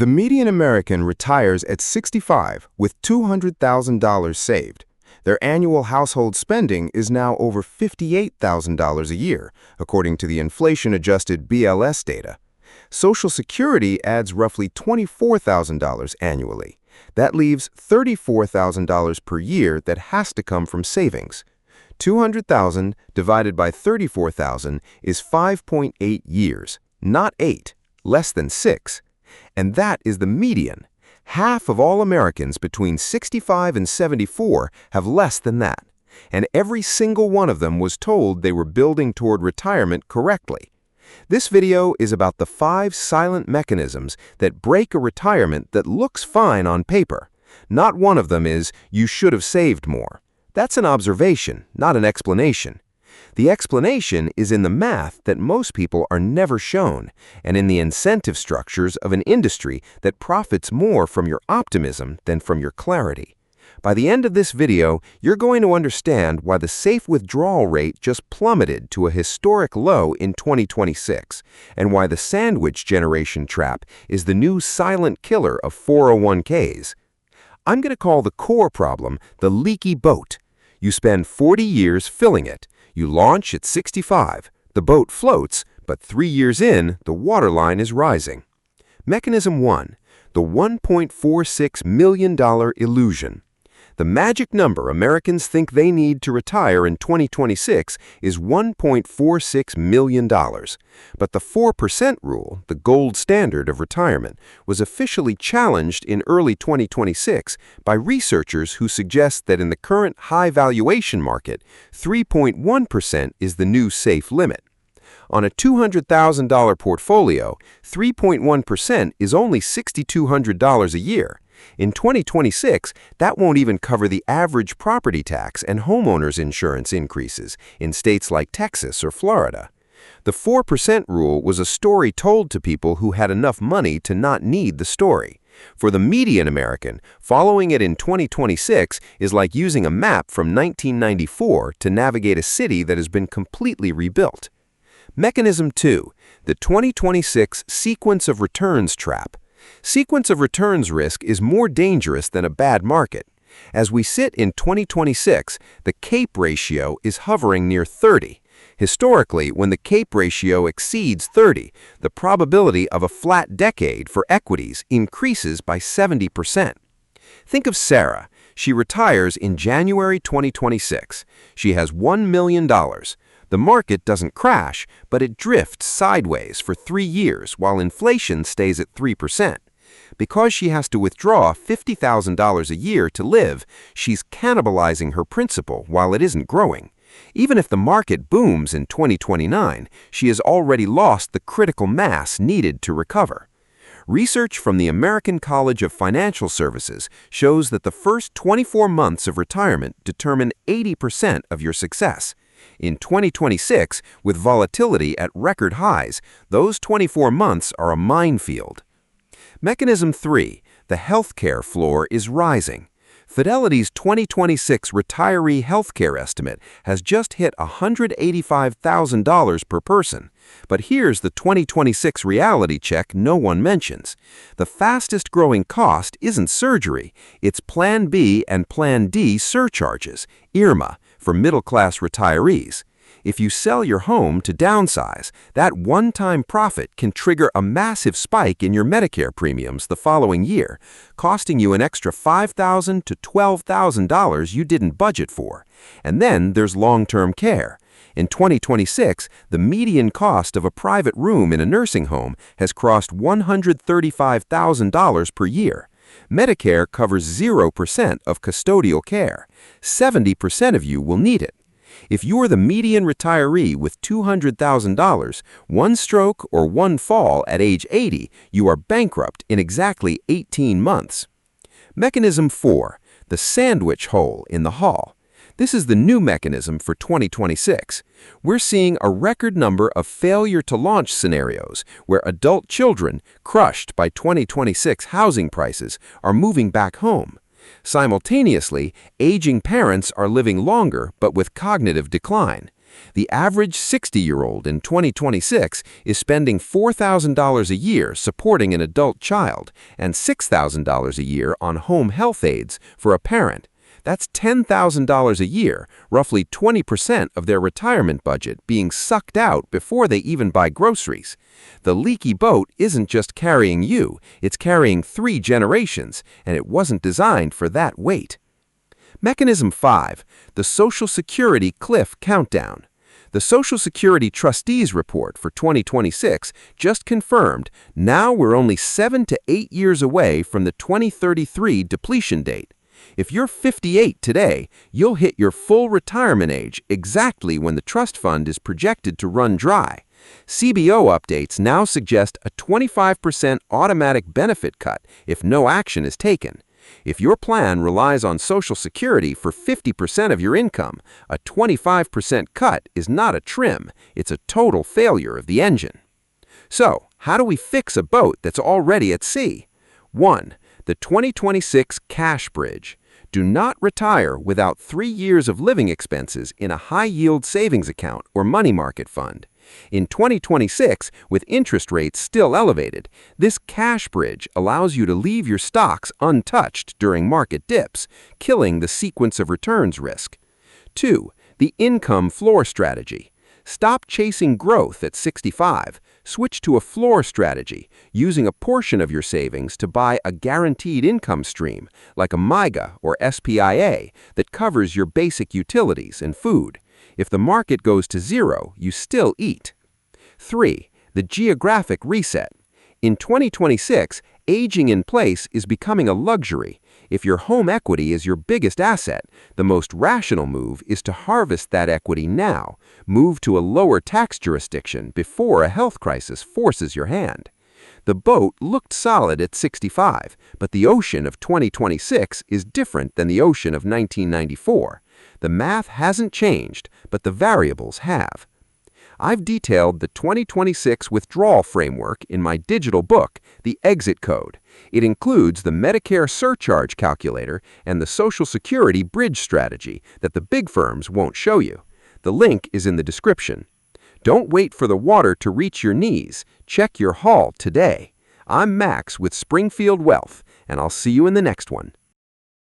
The median American retires at 65 with $200,000 saved. Their annual household spending is now over $58,000 a year, according to the inflation-adjusted BLS data. Social Security adds roughly $24,000 annually. That leaves $34,000 per year that has to come from savings. $200,000 divided by $34,000 is 5.8 years, not 8, less than 6. And that is the median. Half of all Americans between 65 and 74 have less than that. And every single one of them was told they were building toward retirement correctly. This video is about the 5 silent mechanisms that break a retirement that looks fine on paper. Not one of them is, "You should have saved more." That's an observation, not an explanation. The explanation is in the math that most people are never shown, and in the incentive structures of an industry that profits more from your optimism than from your clarity. By the end of this video, you're going to understand why the safe withdrawal rate just plummeted to a historic low in 2026, and why the sandwich generation trap is the new silent killer of 401ks. I'm going to call the core problem the leaky boat. You spend 40 years filling it. You launch at 65. The boat floats, but 3 years in, the waterline is rising. Mechanism 1. The $1.46 million illusion. The magic number Americans think they need to retire in 2026 is $1.46 million. But the 4% rule, the gold standard of retirement, was officially challenged in early 2026 by researchers who suggest that in the current high valuation market, 3.1% is the new safe limit. On a $200,000 portfolio, 3.1% is only $6,200 a year. In 2026, that won't even cover the average property tax and homeowners insurance increases in states like Texas or Florida. The 4% rule was a story told to people who had enough money to not need the story. For the median American, following it in 2026 is like using a map from 1994 to navigate a city that has been completely rebuilt. Mechanism 2. The 2026 sequence of returns trap. Sequence of returns risk is more dangerous than a bad market. As we sit in 2026, the CAPE ratio is hovering near 30. Historically, when the CAPE ratio exceeds 30, the probability of a flat decade for equities increases by 70%. Think of Sarah. She retires in January 2026. She has $1 million. The market doesn't crash, but it drifts sideways for 3 years while inflation stays at 3%. Because she has to withdraw $50,000 a year to live, she's cannibalizing her principal while it isn't growing. Even if the market booms in 2029, she has already lost the critical mass needed to recover. Research from the American College of Financial Services shows that the first 24 months of retirement determine 80% of your success. In 2026, with volatility at record highs, those 24 months are a minefield. Mechanism 3. The healthcare floor is rising. Fidelity's 2026 retiree healthcare estimate has just hit $185,000 per person. But here's the 2026 reality check no one mentions. The fastest growing cost isn't surgery, it's Plan B and Plan D surcharges, IRMAA, for middle-class retirees. If you sell your home to downsize, that one-time profit can trigger a massive spike in your Medicare premiums the following year, costing you an extra $5,000 to $12,000 you didn't budget for. And then there's long-term care. In 2026, the median cost of a private room in a nursing home has crossed $135,000 per year. Medicare covers 0% of custodial care. 70% of you will need it. If you're the median retiree with $200,000, one stroke or one fall at age 80, you are bankrupt in exactly 18 months. Mechanism 4. The sandwich hole in the hall. This is the new mechanism for 2026. We're seeing a record number of failure-to-launch scenarios where adult children, crushed by 2026 housing prices, are moving back home. Simultaneously, aging parents are living longer but with cognitive decline. The average 60-year-old in 2026 is spending $4,000 a year supporting an adult child and $6,000 a year on home health aides for a parent. That's $10,000 a year, roughly 20% of their retirement budget being sucked out before they even buy groceries. The leaky boat isn't just carrying you, it's carrying 3 generations, and it wasn't designed for that weight. Mechanism 5, the Social Security Cliff Countdown. The Social Security Trustees Report for 2026 just confirmed now we're only 7 to 8 years away from the 2033 depletion date. If you're 58 today, you'll hit your full retirement age exactly when the trust fund is projected to run dry. CBO updates now suggest a 25% automatic benefit cut if no action is taken. If your plan relies on Social Security for 50% of your income, a 25% cut is not a trim, it's a total failure of the engine. So, how do we fix a boat that's already at sea? 1. The 2026 Cash Bridge. Do not retire without 3 years of living expenses in a high-yield savings account or money market fund. In 2026, with interest rates still elevated, this cash bridge allows you to leave your stocks untouched during market dips, killing the sequence of returns risk. 2. The income floor strategy. Stop chasing growth at 65. Switch to a floor strategy, using a portion of your savings to buy a guaranteed income stream, like a MYGA or SPIA, that covers your basic utilities and food. If the market goes to zero, you still eat. 3. The geographic reset. In 2026, aging in place is becoming a luxury. If your home equity is your biggest asset, the most rational move is to harvest that equity now, move to a lower tax jurisdiction before a health crisis forces your hand. The boat looked solid at 65, but the ocean of 2026 is different than the ocean of 1994. The math hasn't changed, but the variables have. I've detailed the 2026 withdrawal framework in my digital book, The Exit Code. It includes the Medicare Surcharge calculator and the Social Security bridge strategy that the big firms won't show you. The link is in the description. Don't wait for the water to reach your knees. Check your haul today. I'm Max with Springfield Wealth, and I'll see you in the next one.